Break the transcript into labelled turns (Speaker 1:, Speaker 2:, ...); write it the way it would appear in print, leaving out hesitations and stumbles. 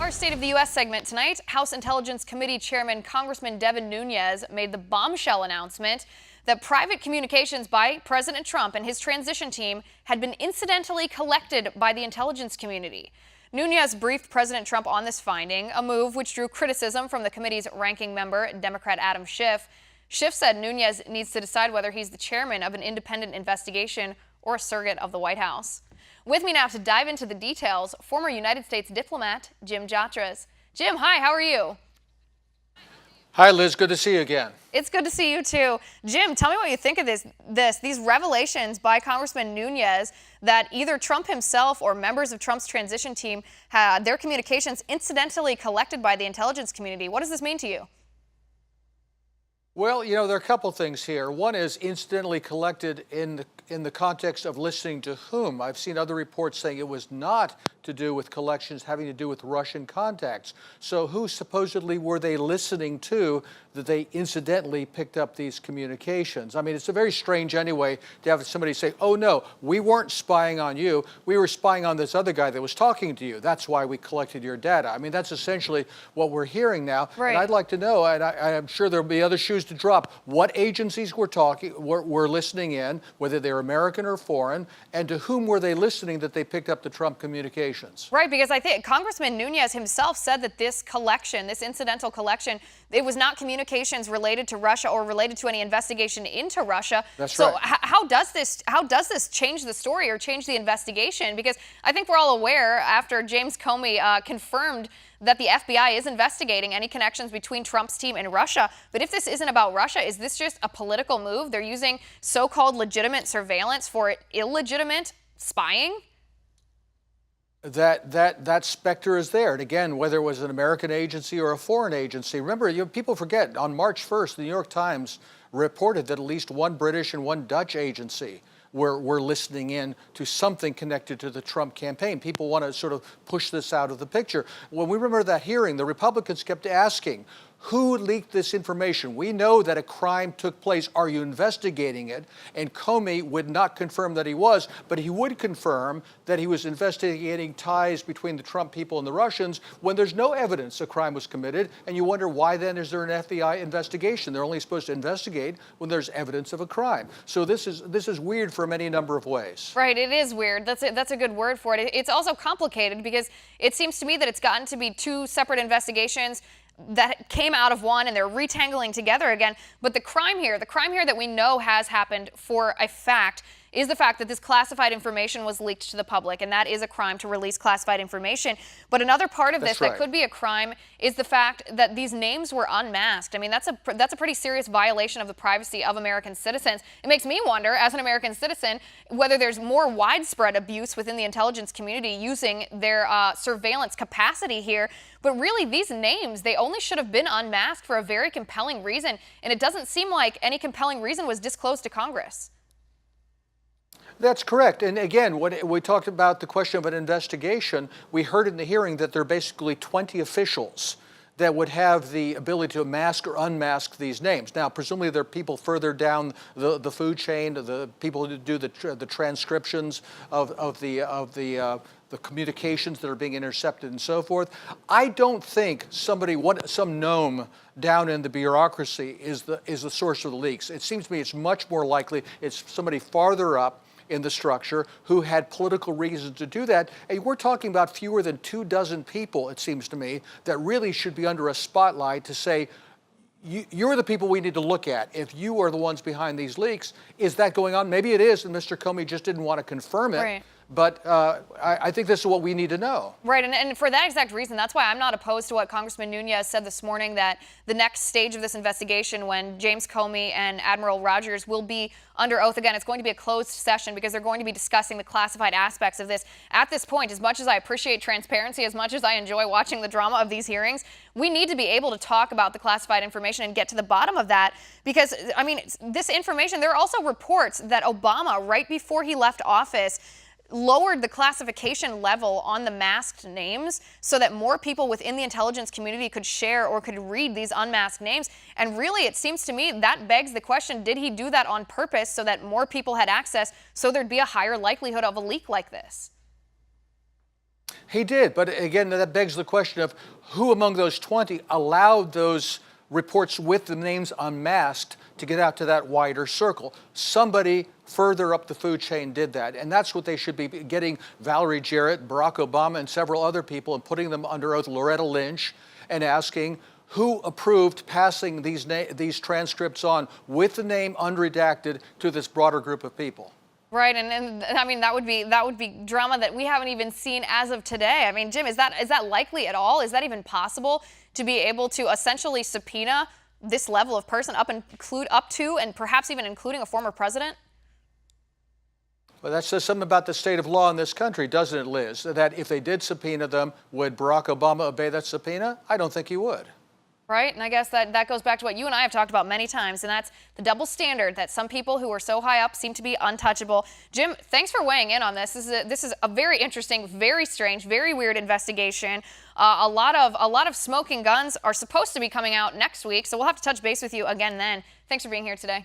Speaker 1: our State of the U.S. segment tonight, House Intelligence Committee Chairman Congressman Devin Nunes made the bombshell announcement that private communications by President Trump and his transition team had been incidentally collected by the intelligence community. Nunes briefed President Trump on this finding, a move which drew criticism from the committee's ranking member, Democrat Adam Schiff. Schiff said Nunes needs to decide whether he's the chairman of an independent investigation or a surrogate of the White House. With me now to dive into the details, former United States diplomat Jim Jatras. Jim, hi, how are you?
Speaker 2: Hi, Liz. Good to see you again.
Speaker 1: It's good to see you, too. Jim, tell me what you think of these revelations by Congressman Nunes that either Trump himself or members of Trump's transition team had their communications incidentally collected by the intelligence community. What does this mean to you?
Speaker 2: Well, there are a couple things here. One is incidentally collected in the context of listening to whom. I've seen other reports saying it was not to do with collections having to do with Russian contacts. So who supposedly were they listening to that they incidentally picked up these communications? I mean, it's a very strange anyway to have somebody say, oh no, we weren't spying on you. We were spying on this other guy that was talking to you. That's why we collected your data. I mean, that's essentially what we're hearing now.
Speaker 1: Right.
Speaker 2: And I'd like to know, and I'm sure there'll be other shoes to drop, what agencies were listening in, whether they're American or foreign, and to whom were they listening that they picked up the Trump communications?
Speaker 1: Right, because I think Congressman Nunes himself said that this collection, this incidental collection, it was not communications related to Russia or related to any investigation into Russia.
Speaker 2: That's right.
Speaker 1: So how does this change the story or change the investigation? Because I think we're all aware after James Comey confirmed that the FBI is investigating any connections between Trump's team and Russia. But if this isn't about Russia, is this just a political move? They're using so-called legitimate surveillance for illegitimate spying?
Speaker 2: That specter is there. And again, whether it was an American agency or a foreign agency, remember, people forget, on March 1st, the New York Times reported that at least one British and one Dutch agency were listening in to something connected to the Trump campaign. People want to sort of push this out of the picture. When we remember that hearing, the Republicans kept asking, who leaked this information? We know that a crime took place. Are you investigating it? And Comey would not confirm that he was, but he would confirm that he was investigating ties between the Trump people and the Russians when there's no evidence a crime was committed. And you wonder, why then is there an FBI investigation? They're only supposed to investigate when there's evidence of a crime. So this is weird for any number of ways.
Speaker 1: Right, it is weird. That's a good word for it. It's also complicated because it seems to me that it's gotten to be two separate investigations that came out of one, and they're retangling together again. But the crime here that we know has happened for a fact is the fact that this classified information was leaked to the public, and that is a crime to release classified information. But another part of this that could be a crime is the fact that these names were unmasked. I mean, that's a pretty serious violation of the privacy of American citizens. It makes me wonder, as an American citizen, whether there's more widespread abuse within the intelligence community using their surveillance capacity here. But really, these names, they only should have been unmasked for a very compelling reason, and it doesn't seem like any compelling reason was disclosed to Congress.
Speaker 2: That's correct. And again, when we talked about the question of an investigation, we heard in the hearing that there are basically 20 officials that would have the ability to mask or unmask these names. Now, presumably there are people further down the food chain, the people who do the transcriptions of the communications that are being intercepted and so forth. I don't think some gnome down in the bureaucracy is the source of the leaks. It seems to me it's much more likely it's somebody farther up in the structure who had political reasons to do that. And we're talking about fewer than 24 people, it seems to me, that really should be under a spotlight to say, you're the people we need to look at. If you are the ones behind these leaks, is that going on? Maybe it is, and Mr. Comey just didn't want to confirm it.
Speaker 1: Right.
Speaker 2: But I think this is what we need to know.
Speaker 1: Right, and for that exact reason, that's why I'm not opposed to what Congressman Nunes said this morning, that the next stage of this investigation, when James Comey and Admiral Rogers will be under oath again, it's going to be a closed session because they're going to be discussing the classified aspects of this. At this point, as much as I appreciate transparency, as much as I enjoy watching the drama of these hearings, we need to be able to talk about the classified information and get to the bottom of that because, I mean, this information, there are also reports that Obama, right before he left office, lowered the classification level on the masked names so that more people within the intelligence community could share or could read these unmasked names. And really, it seems to me that begs the question, did he do that on purpose so that more people had access so there'd be a higher likelihood of a leak like this?
Speaker 2: He did, but again, that begs the question of who among those 20 allowed those reports with the names unmasked to get out to that wider circle. Somebody further up the food chain did that, and that's what they should be getting Valerie Jarrett, Barack Obama, and several other people and putting them under oath, Loretta Lynch, and asking who approved passing these transcripts on with the name unredacted to this broader group of people.
Speaker 1: Right, and I mean that would be drama that we haven't even seen as of today. I mean, Jim, is that likely at all? Is that even possible to be able to essentially subpoena this level of person up to and perhaps even including a former president?
Speaker 2: Well, that says something about the state of law in this country, doesn't it, Liz? That if they did subpoena them, would Barack Obama obey that subpoena? I don't think he would.
Speaker 1: Right, and I guess that goes back to what you and I have talked about many times, and that's the double standard that some people who are so high up seem to be untouchable. Jim, thanks for weighing in on this. This is a very interesting, very strange, very weird investigation. A lot of smoking guns are supposed to be coming out next week, so we'll have to touch base with you again then. Thanks for being here today.